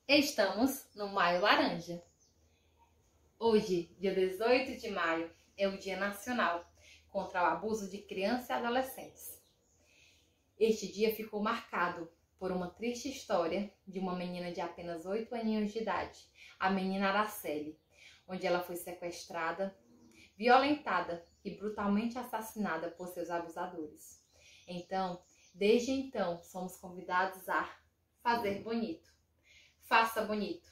Estamos no Maio Laranja. Hoje, dia 18 de maio, é o Dia Nacional contra o Abuso de Crianças e Adolescentes. Este dia ficou marcado por uma triste história de uma menina de apenas 8 aninhos de idade, a menina Araceli, onde ela foi sequestrada, violentada e brutalmente assassinada por seus abusadores. Desde então, somos convidados a fazer bonito. Faça bonito,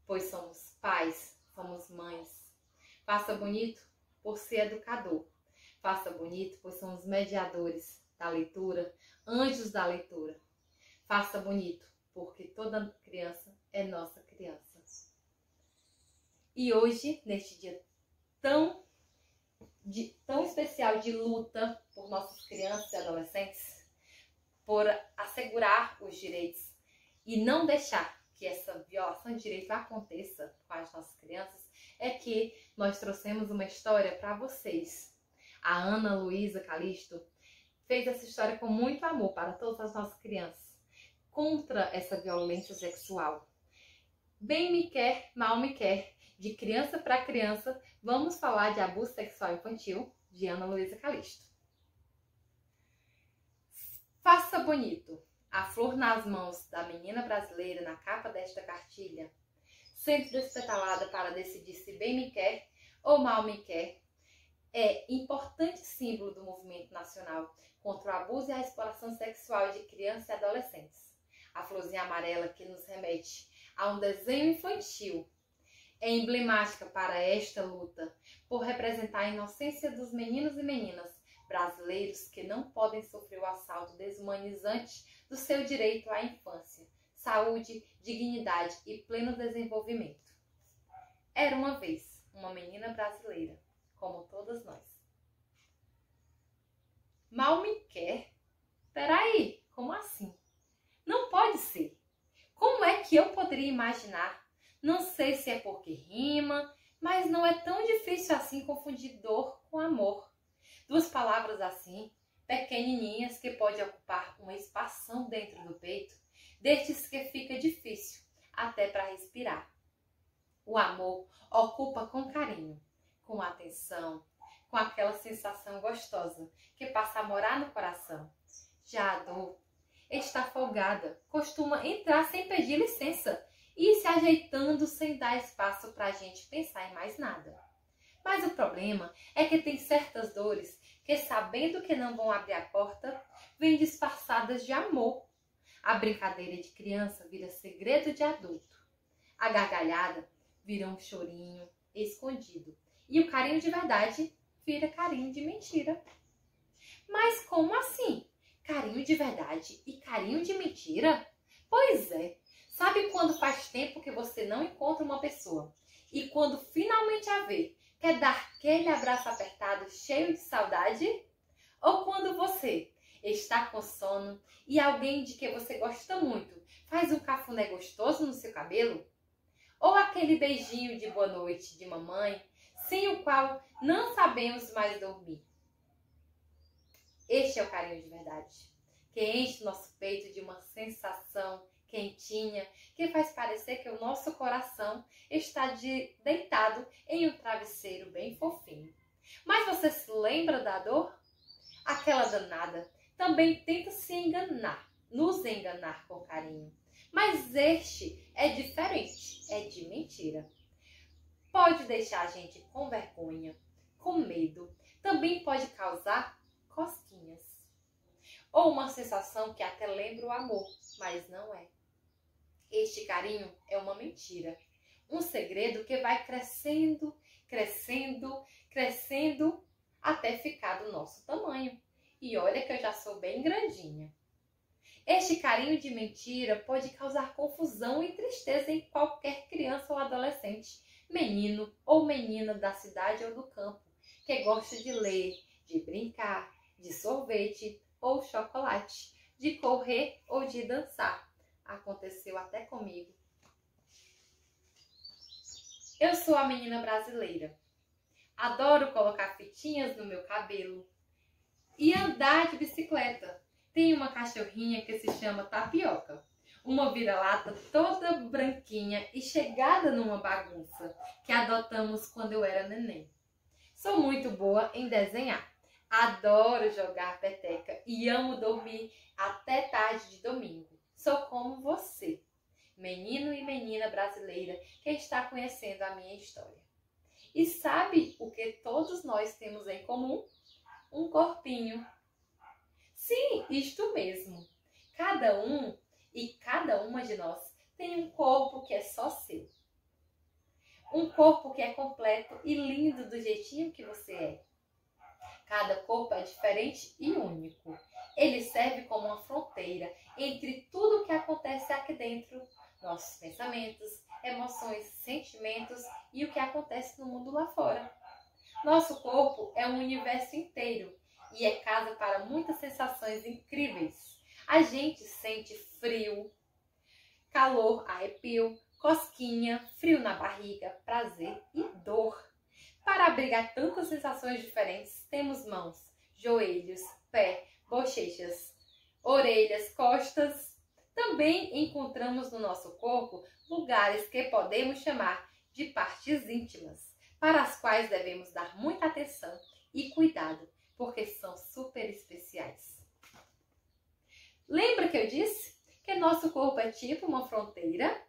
pois somos pais, somos mães. Faça bonito por ser educador. Faça bonito, pois somos mediadores da leitura, anjos da leitura. Faça bonito, porque toda criança é nossa criança. E hoje, neste dia tão especial de luta por nossas crianças e adolescentes, por assegurar os direitos e não deixar que essa violação de direito aconteça com as nossas crianças, é que nós trouxemos uma história para vocês. A Ana Luísa Calisto fez essa história com muito amor para todas as nossas crianças, contra essa violência sexual. Bem me quer, mal me quer, de criança para criança, vamos falar de abuso sexual infantil, de Ana Luísa Calisto. Faça bonito. A flor nas mãos da menina brasileira na capa desta cartilha, sempre despetalada para decidir se bem me quer ou mal me quer, é importante símbolo do movimento nacional contra o abuso e a exploração sexual de crianças e adolescentes. A florzinha amarela que nos remete a um desenho infantil é emblemática para esta luta, por representar a inocência dos meninos e meninas brasileiros que não podem sofrer o assalto desumanizante do seu direito à infância, saúde, dignidade e pleno desenvolvimento. Era uma vez uma menina brasileira, como todas nós. Mal me quer? Peraí, como assim? Não pode ser. Como é que eu poderia imaginar? Não sei se é porque rima, mas não é tão difícil assim confundir dor com amor. Duas palavras assim, pequenininhas, que pode ocupar uma espação dentro do peito, destes que fica difícil até para respirar. O amor ocupa com carinho, com atenção, com aquela sensação gostosa que passa a morar no coração. Já a dor está folgada, costuma entrar sem pedir licença e se ajeitando sem dar espaço para a gente pensar em mais nada. Mas o problema é que tem certas dores que, sabendo que não vão abrir a porta, vêm disfarçadas de amor. A brincadeira de criança vira segredo de adulto. A gargalhada vira um chorinho escondido. E o carinho de verdade vira carinho de mentira. Mas como assim? Carinho de verdade e carinho de mentira? Pois é. Sabe quando faz tempo que você não encontra uma pessoa e quando finalmente a vê, quer dar aquele abraço apertado cheio de saudade? Ou quando você está com sono e alguém de que você gosta muito faz um cafuné gostoso no seu cabelo? Ou aquele beijinho de boa noite de mamãe, sem o qual não sabemos mais dormir? Este é o carinho de verdade, que enche nosso peito de uma sensação quentinha, que faz parecer que o nosso coração está deitado em um travesseiro bem fofinho. Mas você se lembra da dor? Aquela danada também tenta se enganar, nos enganar com carinho. Mas este é diferente, é de mentira. Pode deixar a gente com vergonha, com medo, também pode causar cosquinhas. Ou uma sensação que até lembra o amor, mas não é. Este carinho é uma mentira, um segredo que vai crescendo, crescendo, crescendo até ficar do nosso tamanho. E olha que eu já sou bem grandinha. Este carinho de mentira pode causar confusão e tristeza em qualquer criança ou adolescente, menino ou menina da cidade ou do campo, que gosta de ler, de brincar, de sorvete ou chocolate, de correr ou de dançar. Aconteceu até comigo. Eu sou a menina brasileira. Adoro colocar fitinhas no meu cabelo e andar de bicicleta. Tenho uma cachorrinha que se chama Tapioca. uma vira-lata toda branquinha e chegada numa bagunça que adotamos quando eu era neném. Sou muito boa em desenhar. Adoro jogar peteca e amo dormir até tarde de domingo. Sou como você, menino e menina brasileira que está conhecendo a minha história. E sabe o que todos nós temos em comum? Um corpinho. Sim, isto mesmo. Cada um e cada uma de nós tem um corpo que é só seu. Um corpo que é completo e lindo do jeitinho que você é. Cada corpo é diferente e único. Ele serve como uma fronteira entre tudo o que acontece aqui dentro, nossos pensamentos, emoções, sentimentos e o que acontece no mundo lá fora. Nosso corpo é um universo inteiro e é casa para muitas sensações incríveis. A gente sente frio, calor, arrepio, cosquinha, frio na barriga, prazer e dor. Para abrigar tantas sensações diferentes, temos mãos, joelhos, pé, bochechas, orelhas, costas. Também encontramos no nosso corpo lugares que podemos chamar de partes íntimas, para as quais devemos dar muita atenção e cuidado, porque são super especiais. Lembra que eu disse que nosso corpo é tipo uma fronteira?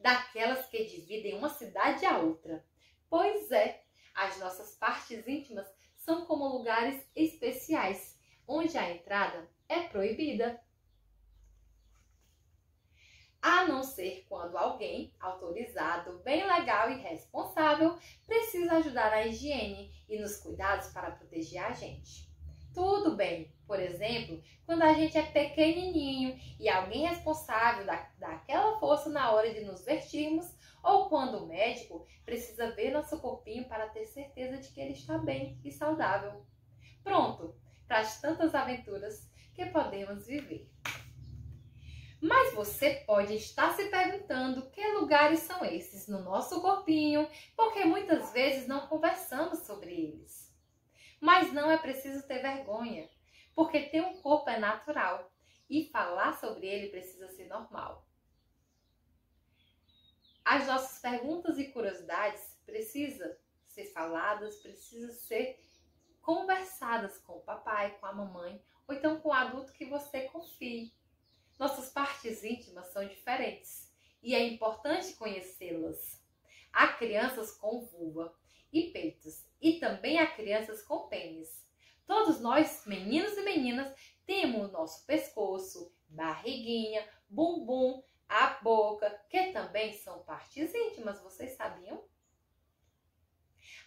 Daquelas que dividem uma cidade a outra. Pois é, as nossas partes íntimas são como lugares especiais, onde a entrada é proibida. A não ser quando alguém, autorizado, bem legal e responsável, precisa ajudar na higiene e nos cuidados para proteger a gente. Tudo bem, por exemplo, quando a gente é pequenininho e alguém responsável dá aquela força na hora de nos vestirmos, ou quando o médico precisa ver nosso corpinho para ter certeza de que ele está bem e saudável. Pronto, para as tantas aventuras que podemos viver. Mas você pode estar se perguntando que lugares são esses no nosso corpinho, porque muitas vezes não conversamos sobre eles. Mas não é preciso ter vergonha, porque ter um corpo é natural e falar sobre ele precisa ser normal. As nossas perguntas e curiosidades precisam ser faladas, precisam ser conversadas com o papai, com a mamãe, ou então com o adulto que você confie. Nossas partes íntimas são diferentes e é importante conhecê-las. Há crianças com vulva e peitos e também há crianças com pênis. Todos nós, meninos e meninas, temos nosso pescoço, barriguinha, bumbum, a boca, que também são partes íntimas, vocês sabiam?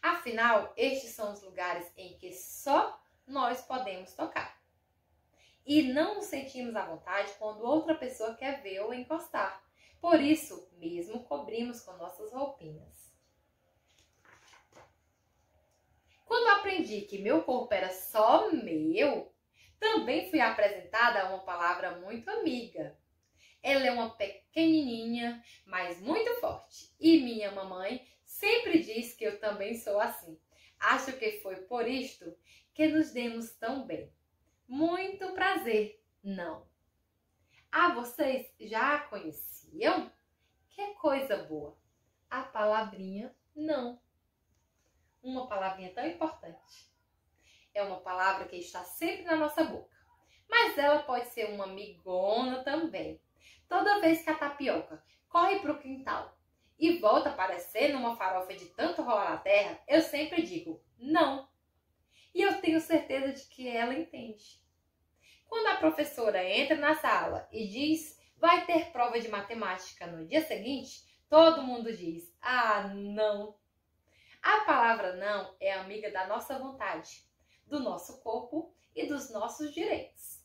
Afinal, estes são os lugares em que só nós podemos tocar. E não nos sentimos à vontade quando outra pessoa quer ver ou encostar. Por isso, mesmo cobrimos com nossas roupinhas. Quando aprendi que meu corpo era só meu, também fui apresentada a uma palavra muito amiga. Ela é uma pequenininha, mas muito forte. E minha mamãe sempre diz que eu também sou assim. Acho que foi por isto que nos demos tão bem. Muito prazer, não. Ah, vocês já a conheciam? Que coisa boa. A palavrinha não. Uma palavrinha tão importante. É uma palavra que está sempre na nossa boca. Mas ela pode ser uma amigona também. Toda vez que a tapioca corre para o quintal e volta a aparecer numa farofa de tanto rolar na terra, eu sempre digo não. E eu tenho certeza de que ela entende. Quando a professora entra na sala e diz vai ter prova de matemática no dia seguinte, todo mundo diz, ah, não. A palavra não é amiga da nossa vontade, do nosso corpo e dos nossos direitos.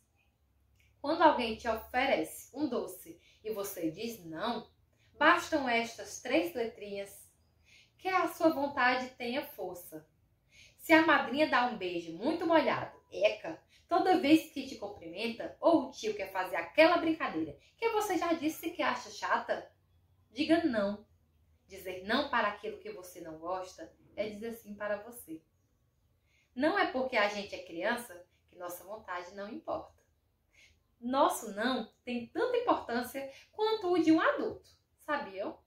Quando alguém te oferece um doce e você diz não, bastam estas 3 letrinhas, que a sua vontade tenha força. Se a madrinha dá um beijo muito molhado, eca, toda vez que te cumprimenta, ou o tio quer fazer aquela brincadeira que você já disse que acha chata, diga não. Dizer não para aquilo que você não gosta é dizer sim para você. Não é porque a gente é criança que nossa vontade não importa. Nosso não tem tanta importância quanto o de um adulto, sabiam?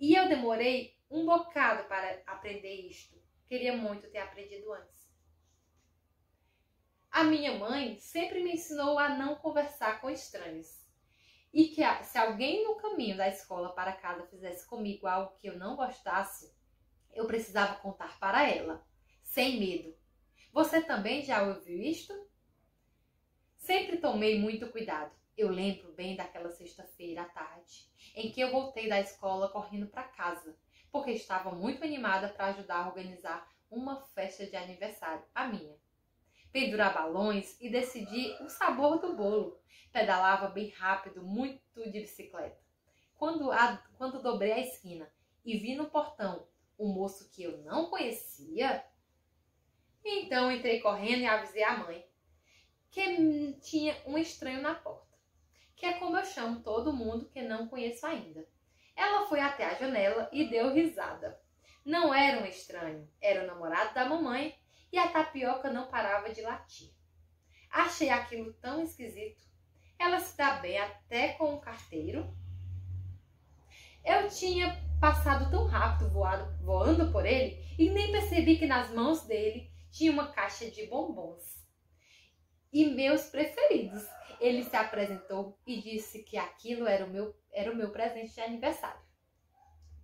E eu demorei um bocado para aprender isto. Queria muito ter aprendido antes. A minha mãe sempre me ensinou a não conversar com estranhos. E que se alguém no caminho da escola para casa fizesse comigo algo que eu não gostasse, eu precisava contar para ela, sem medo. Você também já ouviu isto? Sempre tomei muito cuidado. Eu lembro bem daquela sexta-feira à tarde, em que eu voltei da escola correndo para casa, porque estava muito animada para ajudar a organizar uma festa de aniversário, a minha. Pendurar balões e decidir o sabor do bolo. Pedalava bem rápido, muito de bicicleta. Quando dobrei a esquina e vi no portão um moço que eu não conhecia, então entrei correndo e avisei a mãe que tinha um estranho na porta, que é como eu chamo todo mundo que não conheço ainda. Ela foi até a janela e deu risada. Não era um estranho, era o namorado da mamãe e a tapioca não parava de latir. Achei aquilo tão esquisito. Ela se dá bem até com o carteiro. Eu tinha passado tão rápido voando por ele e nem percebi que nas mãos dele tinha uma caixa de bombons. E meus preferidos. Ele se apresentou e disse que aquilo era o meu presente de aniversário.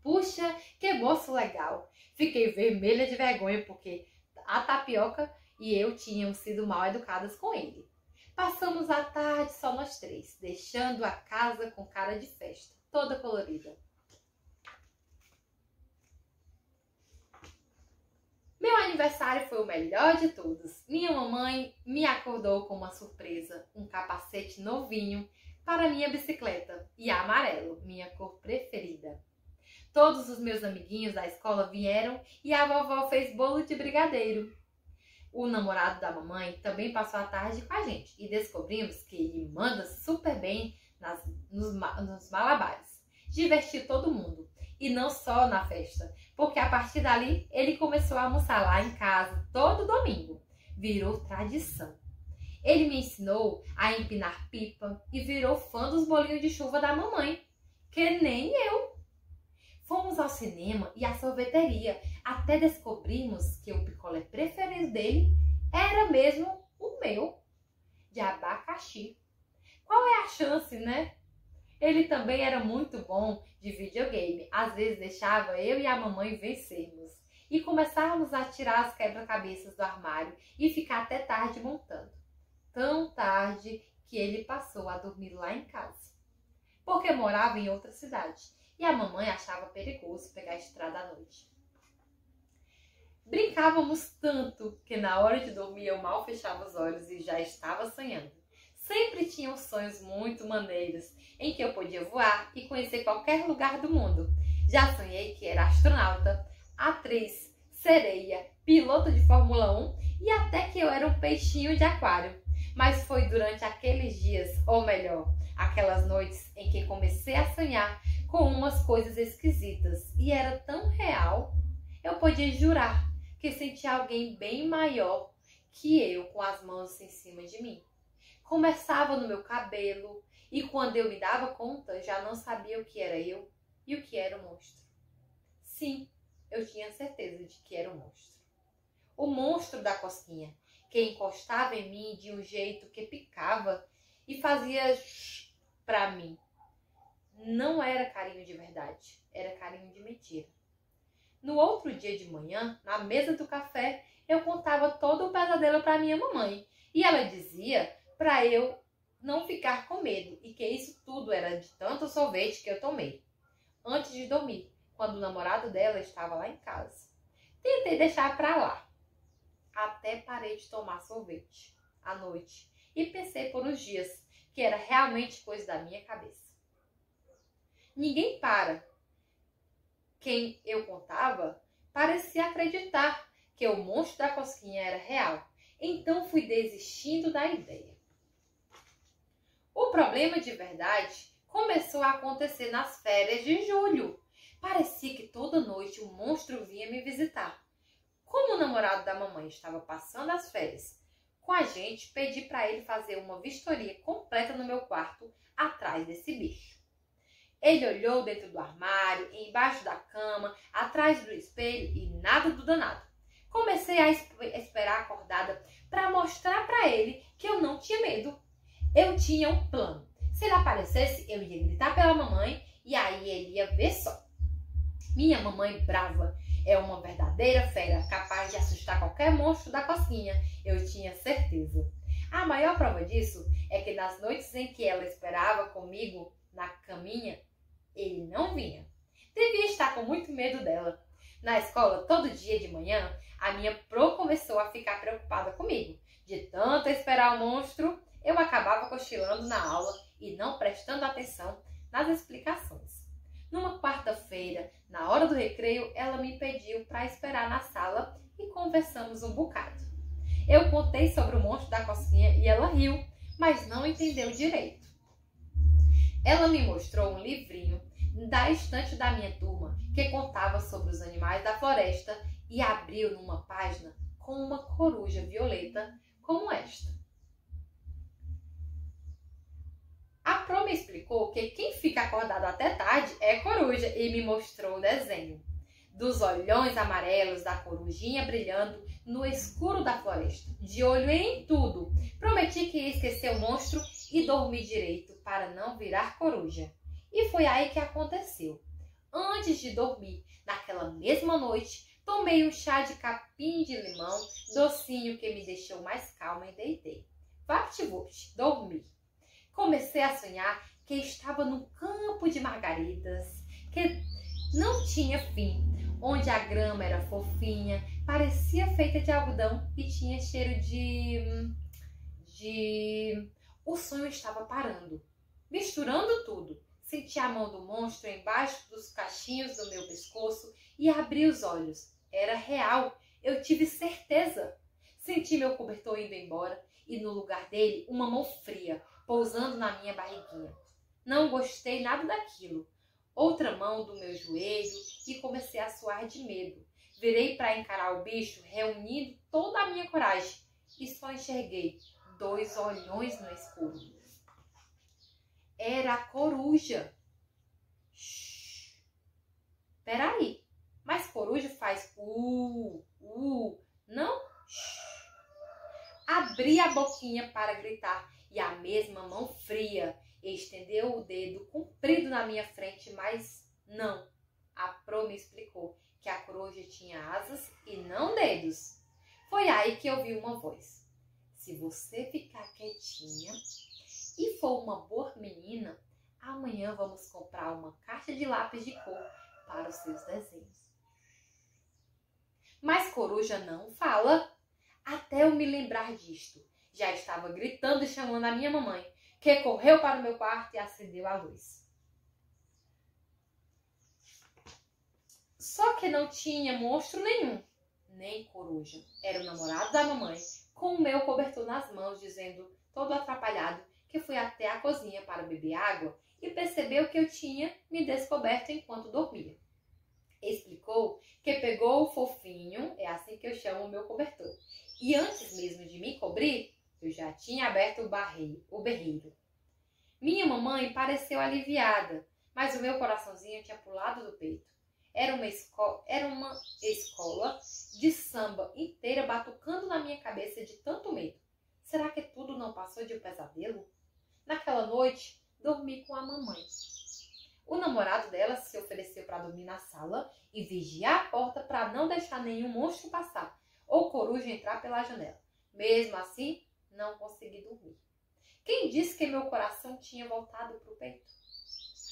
Puxa, que moço legal! Fiquei vermelha de vergonha porque a tapioca e eu tínhamos sido mal educadas com ele. Passamos a tarde só nós três, deixando a casa com cara de festa, toda colorida. Meu aniversário foi o melhor de todos. Minha mamãe me acordou com uma surpresa, um capacete novinho para minha bicicleta e amarelo, minha cor preferida. Todos os meus amiguinhos da escola vieram e a vovó fez bolo de brigadeiro. O namorado da mamãe também passou a tarde com a gente e descobrimos que ele manda super bem nos malabares. Divertiu todo mundo e não só na festa, porque a partir dali ele começou a almoçar lá em casa todo domingo. Virou tradição. Ele me ensinou a empinar pipa e virou fã dos bolinhos de chuva da mamãe, que nem eu. Fomos ao cinema e à sorveteria, até descobrimos que o picolé preferido dele era mesmo o meu, de abacaxi. Qual é a chance, né? Ele também era muito bom de videogame. Às vezes deixava eu e a mamãe vencermos e começávamos a tirar as quebra-cabeças do armário e ficar até tarde montando. Tão tarde que ele passou a dormir lá em casa, porque morava em outra cidade. E a mamãe achava perigoso pegar a estrada à noite. Brincávamos tanto que na hora de dormir eu mal fechava os olhos e já estava sonhando. Sempre tinha sonhos muito maneiros, em que eu podia voar e conhecer qualquer lugar do mundo. Já sonhei que era astronauta, atriz, sereia, piloto de Fórmula 1 e até que eu era um peixinho de aquário. Mas foi durante aqueles dias, ou melhor, aquelas noites em que comecei a sonhar com umas coisas esquisitas e era tão real, eu podia jurar que sentia alguém bem maior que eu com as mãos em cima de mim. Começava no meu cabelo e quando eu me dava conta já não sabia o que era eu e o que era o monstro. Sim, eu tinha certeza de que era o monstro. O monstro da cosquinha, que encostava em mim de um jeito que picava e fazia pra mim. Não era carinho de verdade, era carinho de mentira. No outro dia de manhã, na mesa do café, eu contava todo o pesadelo para minha mamãe. E ela dizia para eu não ficar com medo e que isso tudo era de tanto sorvete que eu tomei antes de dormir, quando o namorado dela estava lá em casa. Tentei deixar para lá, até parei de tomar sorvete à noite e pensei por uns dias que era realmente coisa da minha cabeça. Ninguém para. Quem eu contava parecia acreditar que o monstro da cosquinha era real. Então fui desistindo da ideia. O problema de verdade começou a acontecer nas férias de julho. Parecia que toda noite o monstro vinha me visitar. Como o namorado da mamãe estava passando as férias com a gente, pedi para ele fazer uma vistoria completa no meu quarto atrás desse bicho. Ele olhou dentro do armário, embaixo da cama, atrás do espelho e nada do danado. Comecei a esperar acordada para mostrar para ele que eu não tinha medo. Eu tinha um plano. Se ele aparecesse, eu ia gritar pela mamãe e aí ele ia ver só. Minha mamãe brava é uma verdadeira fera, capaz de assustar qualquer monstro da cozinha, eu tinha certeza. A maior prova disso é que nas noites em que ela esperava comigo na caminha, ele não vinha. Devia estar com muito medo dela. Na escola, todo dia de manhã, a minha pro começou a ficar preocupada comigo. De tanto esperar o monstro, eu acabava cochilando na aula e não prestando atenção nas explicações. Numa quarta-feira, na hora do recreio, ela me pediu para esperar na sala e conversamos um bocado. Eu contei sobre o monstro da cozinha e ela riu, mas não entendeu direito. Ela me mostrou um livrinho da estante da minha turma que contava sobre os animais da floresta e abriu numa página com uma coruja violeta como esta. A Pro me explicou que quem fica acordado até tarde é coruja e me mostrou o desenho dos olhões amarelos da corujinha brilhando no escuro da floresta, de olho em tudo. Prometi que ia esquecer o monstro e dormir direito para não virar coruja. E foi aí que aconteceu. Antes de dormir, naquela mesma noite, tomei um chá de capim de limão, docinho que me deixou mais calma e deitei. Vapt-vupt, dormi. Comecei a sonhar que estava num campo de margaridas, que não tinha fim, onde a grama era fofinha, parecia feita de algodão e tinha cheiro de... O sonho estava parando, misturando tudo. Senti a mão do monstro embaixo dos cachinhos do meu pescoço e abri os olhos. Era real, eu tive certeza. Senti meu cobertor indo embora e no lugar dele uma mão fria, pousando na minha barriguinha. Não gostei nada daquilo. Outra mão do meu joelho e comecei a suar de medo. Virei para encarar o bicho, reunindo toda a minha coragem e só enxerguei 2 olhões no escuro. Era a coruja. Shhh. Peraí, mas coruja faz não? Shhh. Abri a boquinha para gritar e a mesma mão fria estendeu o dedo comprido na minha frente, mas não. A Pro me explicou que a coruja tinha asas e não dedos. Foi aí que eu vi uma voz. Se você ficar quietinha e for uma boa menina, amanhã vamos comprar uma caixa de lápis de cor para os seus desenhos. Mas coruja não fala. Até eu me lembrar disto, já estava gritando e chamando a minha mamãe, que correu para o meu quarto e acendeu a luz. Só que não tinha monstro nenhum, nem coruja. Era o namorado da mamãe, com o meu cobertor nas mãos, dizendo, todo atrapalhado, que fui até a cozinha para beber água e percebeu que eu tinha me descoberto enquanto dormia. Explicou que pegou o fofinho, é assim que eu chamo o meu cobertor, e antes mesmo de me cobrir, eu já tinha aberto o berreiro. Minha mamãe pareceu aliviada, mas o meu coraçãozinho tinha pulado do peito. Era uma escola de samba inteira batucando na minha cabeça de tanto medo. Será que tudo não passou de um pesadelo? Naquela noite, dormi com a mamãe. O namorado dela se ofereceu para dormir na sala e vigiar a porta para não deixar nenhum monstro passar ou coruja entrar pela janela. Mesmo assim, não consegui dormir. Quem disse que meu coração tinha voltado para o peito?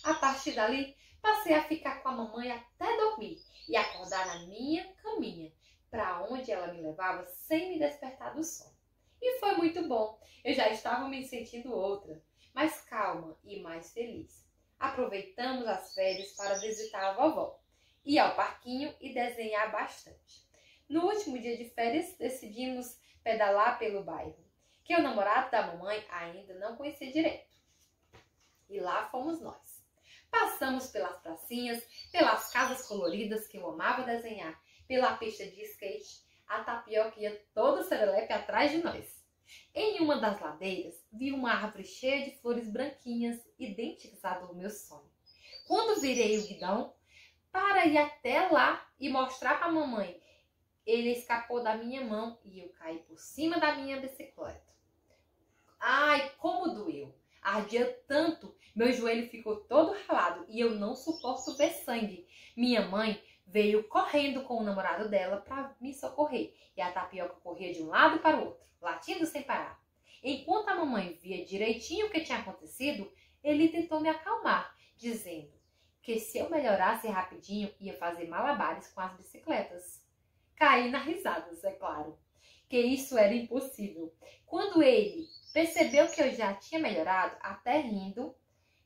A partir dali, passei a ficar com a mamãe até dormir e acordar na minha caminha, para onde ela me levava sem me despertar do sono. E foi muito bom. Eu já estava me sentindo outra, mais calma e mais feliz. Aproveitamos as férias para visitar a vovó, ir ao parquinho e desenhar bastante. No último dia de férias, decidimos pedalar pelo bairro, que o namorado da mamãe ainda não conhecia direito. E lá fomos nós. Passamos pelas pracinhas, pelas casas coloridas que eu amava desenhar, pela pista de skate, a Tapioca ia toda serelepe atrás de nós. Em uma das ladeiras, vi uma árvore cheia de flores branquinhas, idênticas à do meu sonho. Quando virei o guidão para ir até lá e mostrar para a mamãe, ele escapou da minha mão e eu caí por cima da minha bicicleta. Ai, como doeu! Ardia tanto, meu joelho ficou todo ralado e eu não suporto ver sangue. Minha mãe veio correndo com o namorado dela para me socorrer e a tapioca corria de um lado para o outro, latindo sem parar. Enquanto a mamãe via direitinho o que tinha acontecido, ele tentou me acalmar, dizendo que se eu melhorasse rapidinho ia fazer malabares com as bicicletas. Caí na risadas, é claro, que isso era impossível. Quando ele percebeu que eu já tinha melhorado, até rindo,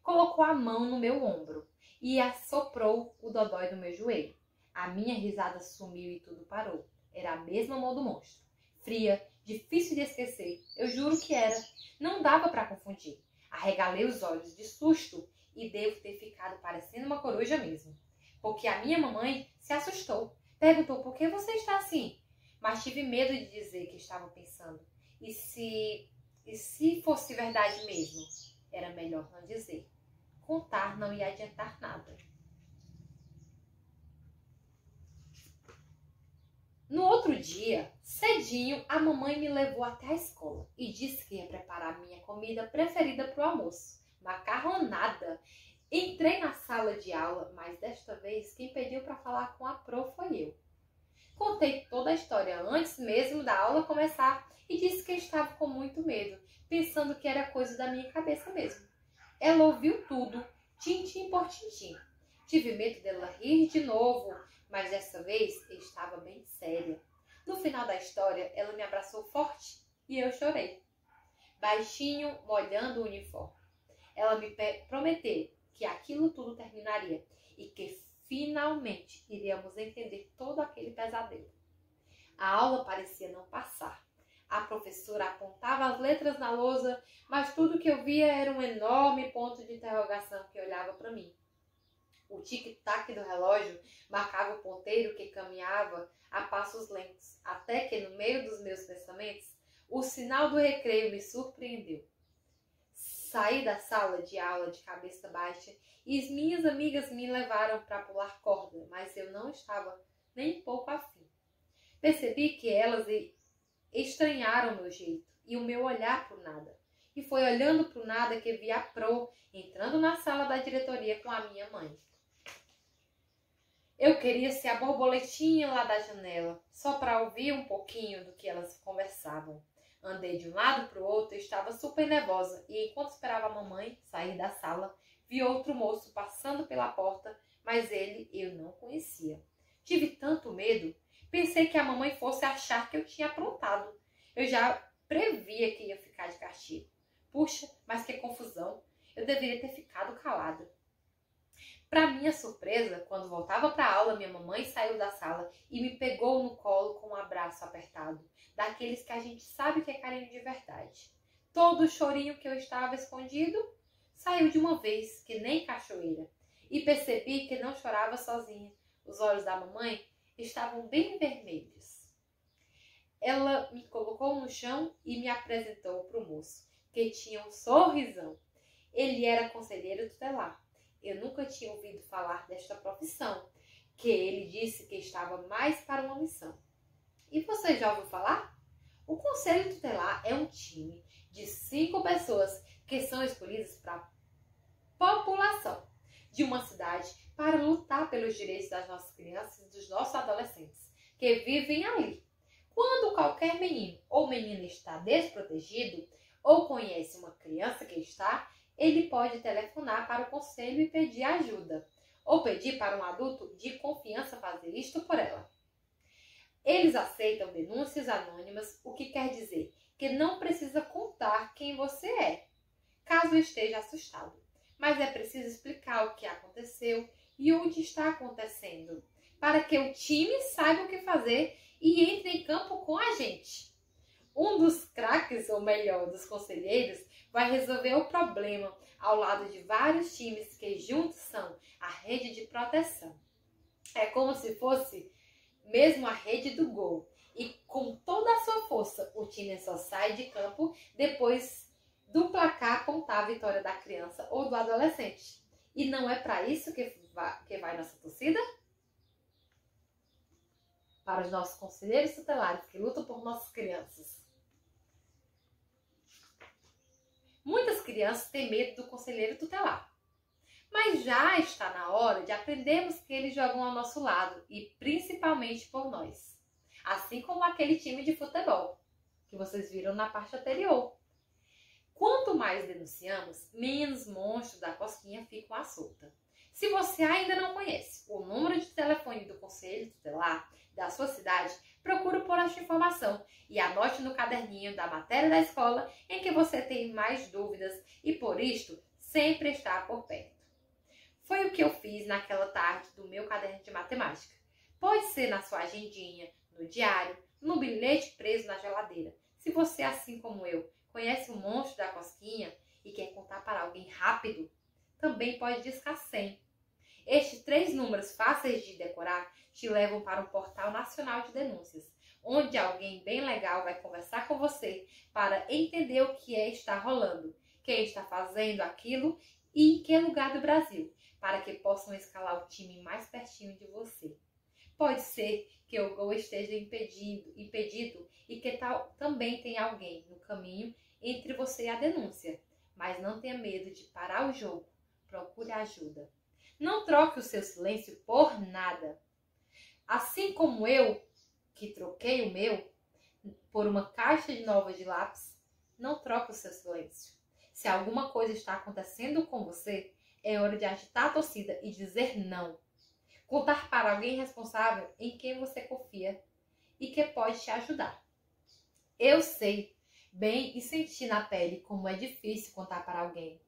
colocou a mão no meu ombro e assoprou o dodói do meu joelho. A minha risada sumiu e tudo parou. Era a mesma mão do monstro. Fria, difícil de esquecer. Eu juro que era. Não dava para confundir. Arregalei os olhos de susto e devo ter ficado parecendo uma coruja mesmo. Porque a minha mamãe se assustou. Perguntou por que você está assim? Mas tive medo de dizer que estava pensando. E se fosse verdade mesmo? Era melhor não dizer. Contar não ia adiantar nada. No outro dia, cedinho, a mamãe me levou até a escola e disse que ia preparar minha comida preferida para o almoço, macarronada. Entrei na sala de aula, mas desta vez quem pediu para falar com a prof foi eu. Contei toda a história antes mesmo da aula começar e disse que estava com muito medo, pensando que era coisa da minha cabeça mesmo. Ela ouviu tudo, tintim por tintim. Tive medo dela rir de novo, mas dessa vez estava bem séria. No final da história, ela me abraçou forte e eu chorei. Baixinho, molhando o uniforme. Ela me prometeu que aquilo tudo terminaria e que finalmente iríamos entender todo aquele pesadelo. A aula parecia não passar. A professora apontava as letras na lousa, mas tudo que eu via era um enorme ponto de interrogação que olhava para mim. O tic-tac do relógio marcava o ponteiro que caminhava a passos lentos, até que, no meio dos meus pensamentos, o sinal do recreio me surpreendeu. Saí da sala de aula de cabeça baixa e as minhas amigas me levaram para pular corda, mas eu não estava nem pouco afim. Percebi que elas estranharam meu jeito e o meu olhar para o nada. E foi olhando para o nada que vi a Pro entrando na sala da diretoria com a minha mãe. Eu queria ser a borboletinha lá da janela, só para ouvir um pouquinho do que elas conversavam. Andei de um lado para o outro e estava super nervosa, e enquanto esperava a mamãe sair da sala, vi outro moço passando pela porta, mas ele eu não conhecia. Tive tanto medo, pensei que a mamãe fosse achar que eu tinha aprontado. Eu já previa que ia ficar de castigo. Puxa, mas que confusão! Eu deveria ter ficado calada. Para minha surpresa, quando voltava para a aula, minha mamãe saiu da sala e me pegou no colo com um abraço apertado, daqueles que a gente sabe que é carinho de verdade. Todo o chorinho que eu estava escondido saiu de uma vez, que nem cachoeira, e percebi que não chorava sozinha. Os olhos da mamãe estavam bem vermelhos. Ela me colocou no chão e me apresentou para o moço, que tinha um sorrisão. Ele era conselheiro tutelar. Eu nunca tinha ouvido falar desta profissão, que ele disse que estava mais para uma missão. E você já ouviu falar? O Conselho Tutelar é um time de 5 pessoas que são escolhidas para a população de uma cidade para lutar pelos direitos das nossas crianças e dos nossos adolescentes que vivem ali. Quando qualquer menino ou menina está desprotegido ou conhece uma criança que está, ele pode telefonar para o conselho e pedir ajuda, ou pedir para um adulto de confiança fazer isto por ela. Eles aceitam denúncias anônimas, o que quer dizer que não precisa contar quem você é, caso esteja assustado. Mas é preciso explicar o que aconteceu e onde está acontecendo, para que o time saiba o que fazer e entre em campo com a gente. Um dos craques, ou melhor, dos conselheiros, vai resolver o problema ao lado de vários times que juntos são a rede de proteção. É como se fosse mesmo a rede do gol. E com toda a sua força, o time só sai de campo depois do placar apontar a vitória da criança ou do adolescente. E não é para isso que vai nossa torcida? Para os nossos conselheiros tutelares que lutam por nossas crianças. Muitas crianças têm medo do conselheiro tutelar. Mas já está na hora de aprendermos que eles jogam ao nosso lado e principalmente por nós. Assim como aquele time de futebol que vocês viram na parte anterior. Quanto mais denunciamos, menos monstros da cosquinha ficam à solta. Se você ainda não conhece o número de telefone do Conselho Tutelar da sua cidade, procure por esta informação e anote no caderninho da matéria da escola em que você tem mais dúvidas e, por isto, sempre está por perto. Foi o que eu fiz naquela tarde do meu caderno de matemática. Pode ser na sua agendinha, no diário, no bilhete preso na geladeira. Se você, assim como eu, conhece o monstro da cosquinha e quer contar para alguém rápido, também pode discar 100. Estes 3 números fáceis de decorar te levam para um portal nacional de denúncias, onde alguém bem legal vai conversar com você para entender o que está rolando, quem está fazendo aquilo e em que lugar do Brasil, para que possam escalar o time mais pertinho de você. Pode ser que o gol esteja impedido e que também tenha alguém no caminho entre você e a denúncia, mas não tenha medo de parar o jogo. Procure ajuda. Não troque o seu silêncio por nada. Assim como eu, que troquei o meu por uma caixa nova de lápis, não troque o seu silêncio. Se alguma coisa está acontecendo com você, é hora de agitar a torcida e dizer não. Contar para alguém responsável em quem você confia e que pode te ajudar. Eu sei bem e senti na pele como é difícil contar para alguém.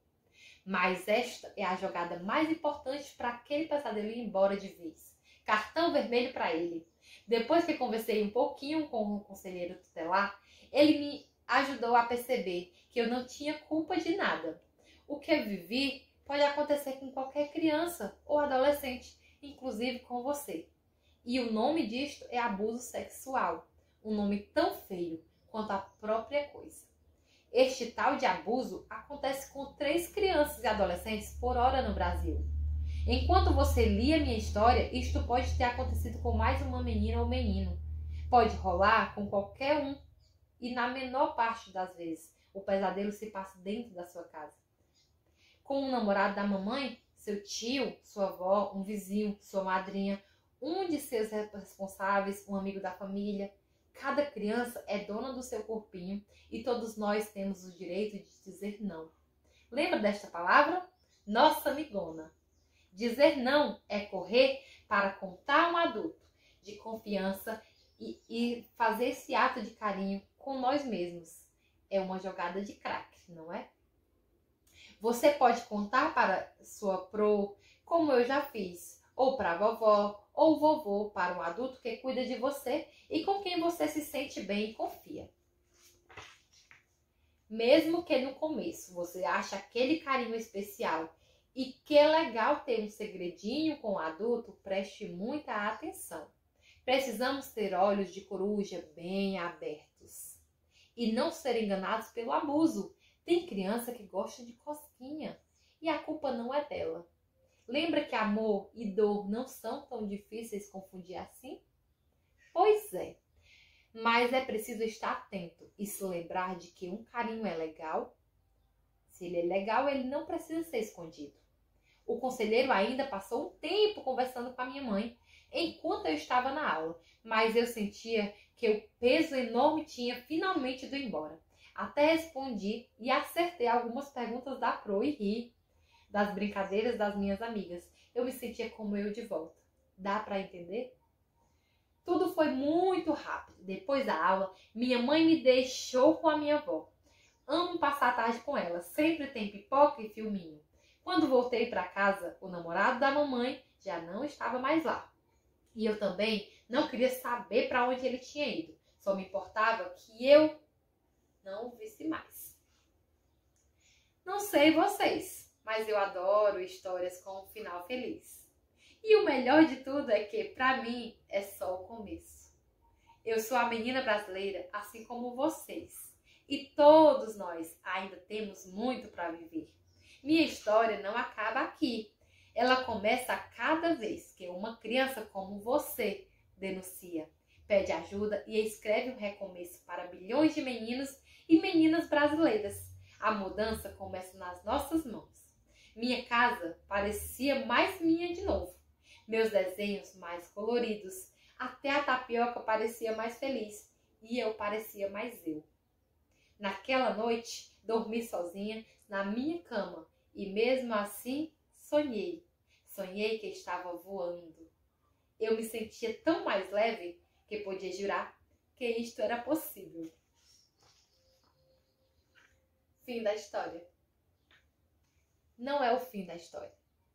Mas esta é a jogada mais importante para aquele pesadelo ir embora de vez. Cartão vermelho para ele. Depois que conversei um pouquinho com o conselheiro tutelar, ele me ajudou a perceber que eu não tinha culpa de nada. O que eu vivi pode acontecer com qualquer criança ou adolescente, inclusive com você. E o nome disto é abuso sexual. Um nome tão feio quanto a própria coisa. Este tal de abuso acontece com 3 crianças e adolescentes por hora no Brasil. Enquanto você lia minha história, isto pode ter acontecido com mais uma menina ou menino. Pode rolar com qualquer um e na menor parte das vezes o pesadelo se passa dentro da sua casa. Com um namorado da mamãe, seu tio, sua avó, um vizinho, sua madrinha, um de seus responsáveis, um amigo da família. Cada criança é dona do seu corpinho e todos nós temos o direito de dizer não. Lembra desta palavra? Nossa amigona. Dizer não é correr para contar um adulto de confiança e fazer esse ato de carinho com nós mesmos. É uma jogada de craque, não é? Você pode contar para sua pro, como eu já fiz, ou para a vovó ou vovô, para um adulto que cuida de você e com quem você se sente bem e confia. Mesmo que no começo você ache aquele carinho especial e que é legal ter um segredinho com o adulto, preste muita atenção. Precisamos ter olhos de coruja bem abertos e não ser enganados pelo abuso. Tem criança que gosta de cosquinha e a culpa não é dela. Lembra que amor e dor não são tão difíceis de confundir assim? Pois é, mas é preciso estar atento e se lembrar de que um carinho é legal. Se ele é legal, ele não precisa ser escondido. O conselheiro ainda passou um tempo conversando com a minha mãe enquanto eu estava na aula, mas eu sentia que o peso enorme tinha finalmente ido embora. Até respondi e acertei algumas perguntas da Pro e ri das brincadeiras das minhas amigas. Eu me sentia como eu de volta. Dá para entender? Tudo foi muito rápido. Depois da aula, minha mãe me deixou com a minha avó. Amo passar a tarde com ela. Sempre tem pipoca e filminho. Quando voltei para casa, o namorado da mamãe já não estava mais lá. E eu também não queria saber para onde ele tinha ido. Só me importava que eu não o visse mais. Não sei vocês, mas eu adoro histórias com um final feliz. E o melhor de tudo é que, para mim, é só o começo. Eu sou a menina brasileira, assim como vocês. E todos nós ainda temos muito para viver. Minha história não acaba aqui. Ela começa a cada vez que uma criança como você denuncia, pede ajuda e escreve um recomeço para bilhões de meninos e meninas brasileiras. A mudança começa nas nossas mãos. Minha casa parecia mais minha de novo. Meus desenhos mais coloridos. Até a tapioca parecia mais feliz e eu parecia mais eu. Naquela noite, dormi sozinha na minha cama e mesmo assim sonhei. Sonhei que estava voando. Eu me sentia tão mais leve que podia jurar que isto era possível. Fim da história. Não é o fim da história,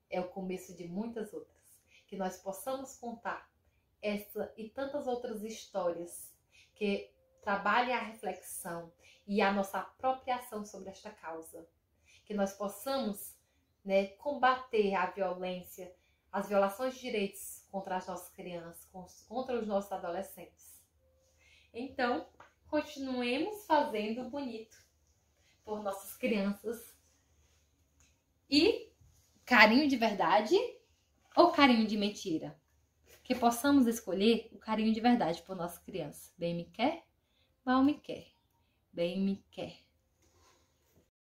é o começo de muitas outras. Que nós possamos contar essa e tantas outras histórias que trabalhem a reflexão e a nossa apropriação sobre esta causa. Que nós possamos, combater a violência, as violações de direitos contra as nossas crianças, contra os nossos adolescentes. Então, continuemos fazendo bonito por nossas crianças. E carinho de verdade ou carinho de mentira? Que possamos escolher o carinho de verdade por nossa criança. Bem me quer, mal me quer. Bem me quer.